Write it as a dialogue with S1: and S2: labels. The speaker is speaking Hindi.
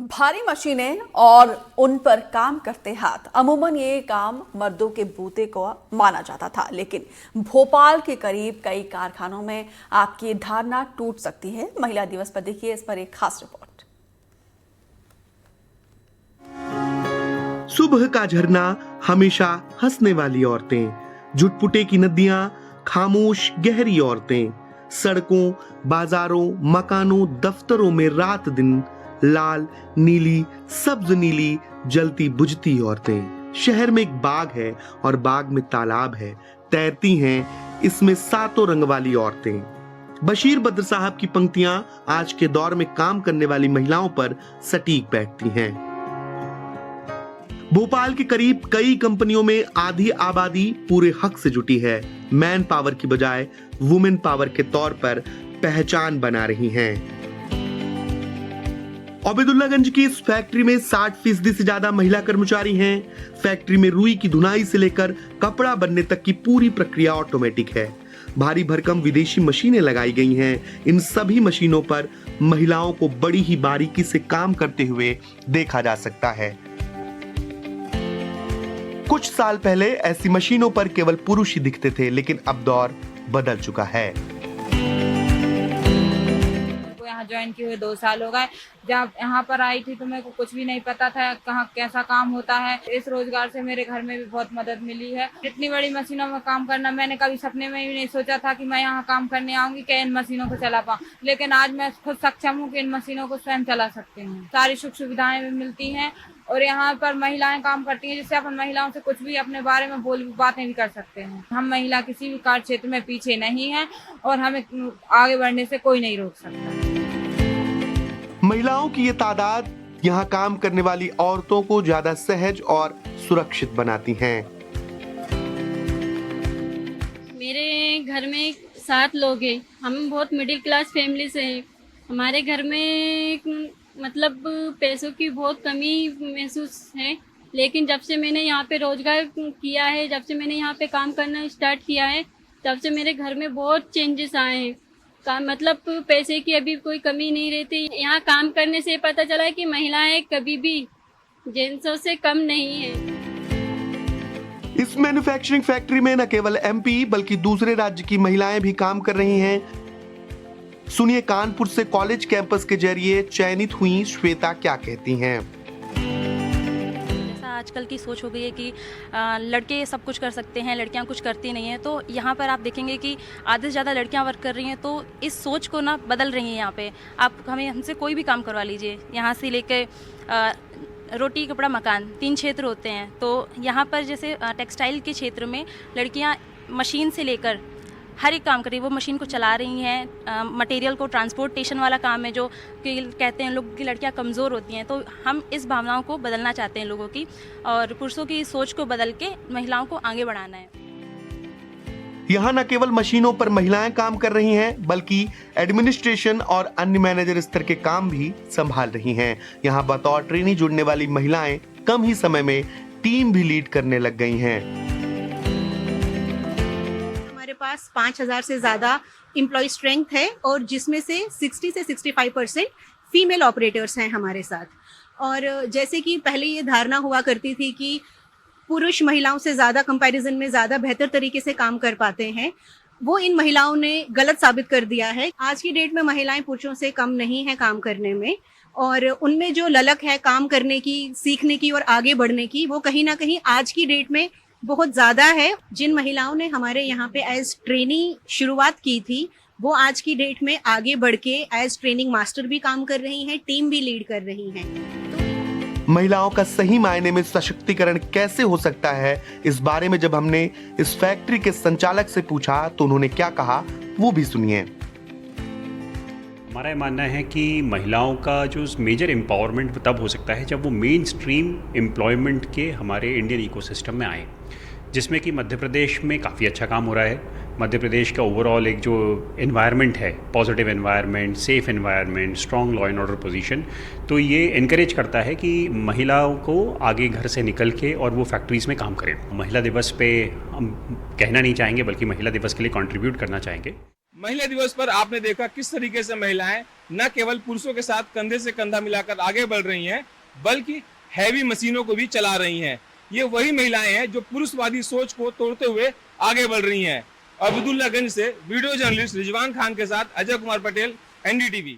S1: भारी मशीनें और उन पर काम करते हाथ, अमूमन ये काम मर्दों के बूते को माना जाता था, लेकिन भोपाल के करीब कई कारखानों में आपकी धारणा टूट सकती है। महिला दिवस पर देखिए इस पर एक खास रिपोर्ट।
S2: सुबह का झरना, हमेशा हंसने वाली औरतें, जुटपुटे की नदियां, खामोश गहरी औरतें, सड़कों, बाजारों, मकानों, दफ्तरों में रात दिन लाल नीली सब्ज नीली जलती बुझती औरतें। शहर में एक बाग है और बाग में तालाब है, तैरती हैं इसमें सातों रंग वाली औरतें। बशीर बद्र साहब की पंक्तियां आज के दौर में काम करने वाली महिलाओं पर सटीक बैठती हैं। भोपाल के करीब कई कंपनियों में आधी आबादी पूरे हक से जुटी है, मैन पावर की बजाय वुमेन पावर के तौर पर पहचान बना रही हैं। ओबेदुल्लागंज की इस फैक्ट्री में 60% से ज्यादा महिला कर्मचारी हैं। फैक्ट्री में रुई की धुनाई से लेकर कपड़ा बनने तक की पूरी प्रक्रिया ऑटोमेटिक है। भारी भरकम विदेशी मशीनें लगाई गई हैं। इन सभी मशीनों पर महिलाओं को बड़ी ही बारीकी से काम करते हुए देखा जा सकता है। कुछ साल पहले ऐसी मशीनों पर केवल पुरुष ही दिखते थे, लेकिन अब दौर बदल चुका है।
S3: ज्वाइन किए हुए 2 साल हो गए। जब यहाँ पर आई थी तो मेरे को कुछ भी नहीं पता था कहाँ कैसा काम होता है। इस रोजगार से मेरे घर में भी बहुत मदद मिली है। इतनी बड़ी मशीनों में काम करना मैंने कभी सपने में भी नहीं सोचा था कि मैं यहाँ काम करने आऊंगी कि इन मशीनों को चला पाऊँ, लेकिन आज मैं खुद सक्षम हूँ कि इन मशीनों को स्वयं चला सकती हूँ। सारी सुख सुविधाएं भी मिलती हैं और यहाँ पर महिलाएं काम करती हैं, जिससे अपन महिलाओं से कुछ भी अपने बारे में बातें भी कर सकते हैं। हम महिला किसी भी कार्य क्षेत्र में पीछे नहीं है और हमें आगे बढ़ने से कोई नहीं रोक सकता।
S2: महिलाओं की ये तादाद यहाँ काम करने वाली औरतों को ज्यादा सहज और सुरक्षित बनाती हैं।
S4: मेरे घर में 7 लोग हैं। हम बहुत मिडिल क्लास फैमिली से हैं। हमारे घर में मतलब पैसों की बहुत कमी महसूस है, लेकिन जब से मैंने यहाँ पे रोजगार किया है, जब से मैंने यहाँ पे काम करना स्टार्ट किया है, तब से मेरे घर में बहुत चेंजेस आए हैं। मतलब पैसे की अभी कोई कमी नहीं रहती। यहाँ काम करने से पता चला है कि महिलाएं कभी भी जेंट्सों से कम नहीं है।
S2: इस मैन्युफैक्चरिंग फैक्ट्री में न केवल एमपी बल्कि दूसरे राज्य की महिलाएं भी काम कर रही हैं। सुनिए कानपुर से कॉलेज कैंपस के जरिए चयनित हुई श्वेता क्या कहती हैं।
S5: आजकल की सोच हो गई है कि लड़के सब कुछ कर सकते हैं, लड़कियां कुछ करती नहीं हैं। तो यहाँ पर आप देखेंगे कि आधे से ज़्यादा लड़कियां वर्क कर रही हैं। तो इस सोच को ना बदल रही हैं। यहाँ पे आप हमसे कोई भी काम करवा लीजिए, यहाँ से लेके रोटी कपड़ा मकान 3 क्षेत्र होते हैं। तो यहाँ पर जैसे टेक्सटाइल के क्षेत्र में लड़कियाँ मशीन से लेकर हर एक काम कर रही है। वो मशीन को चला रही हैं, मटेरियल को ट्रांसपोर्टेशन वाला काम है, जो कि कहते हैं लोग कि लड़कियां कमज़ोर होती हैं। तो हम इस भावनाओं को बदलना चाहते हैं लोगों की, और पुरुषों की सोच को बदल के महिलाओं को आगे बढ़ाना है।
S2: यहाँ न केवल मशीनों पर महिलाएं काम कर रही हैं, बल्कि एडमिनिस्ट्रेशन और अन्य मैनेजर स्तर के काम भी संभाल रही हैं। यहाँ बतौर ट्रेनी जुड़ने वाली महिलाएं कम ही समय में टीम भी लीड करने लग गई हैं।
S6: पास 5000 से ज्यादा एम्प्लॉय स्ट्रेंथ है और जिसमें से 60 से 65% फीमेल ऑपरेटर्स हैं हमारे साथ। और जैसे कि पहले ये धारणा हुआ करती थी कि पुरुष महिलाओं से ज़्यादा कंपैरिजन में ज़्यादा बेहतर तरीके से काम कर पाते हैं, वो इन महिलाओं ने गलत साबित कर दिया है। आज की डेट में महिलाएं पुरुषों से कम नहीं है काम करने में, और उनमें जो ललक है काम करने की, सीखने की और आगे बढ़ने की, वो कहीं ना कहीं आज की डेट में बहुत ज़्यादा है। जिन महिलाओं ने हमारे यहाँ पे एज ट्रेनी शुरुआत की थी, वो आज की डेट में आगे बढ़ के एज ट्रेनिंग मास्टर भी काम कर रही हैं, टीम भी लीड कर रही हैं।
S2: महिलाओं का सही मायने में सशक्तिकरण कैसे हो सकता है, इस बारे में जब हमने इस फैक्ट्री के संचालक से पूछा तो उन्होंने क्या कहा, वो भी सुनिए।
S7: हमारा ये मानना है कि महिलाओं का जो मेजर एम्पावरमेंट तब हो सकता है जब वो मेन स्ट्रीम एम्प्लॉयमेंट के हमारे इंडियन इकोसिस्टम में आए, जिसमें कि मध्य प्रदेश में काफ़ी अच्छा काम हो रहा है। मध्य प्रदेश का ओवरऑल एक जो एनवायरनमेंट है, positive environment, safe environment, strong law and order position, तो ये इनकरेज करता है कि महिलाओं को आगे घर से निकल के और वो फैक्ट्रीज़ में काम करें। महिला दिवस पे हम कहना नहीं चाहेंगे, बल्कि महिला दिवस के लिए कंट्रीब्यूट करना चाहेंगे।
S8: महिला दिवस पर आपने देखा किस तरीके से महिलाएं न केवल पुरुषों के साथ कंधे से कंधा मिलाकर आगे बढ़ रही हैं, बल्कि हैवी मशीनों को भी चला रही हैं। ये वही महिलाएं हैं जो पुरुषवादी सोच को तोड़ते हुए आगे बढ़ रही हैं। अब्दुल्लागंज से वीडियो जर्नलिस्ट रिजवान खान के साथ अजय कुमार पटेल, NDTV।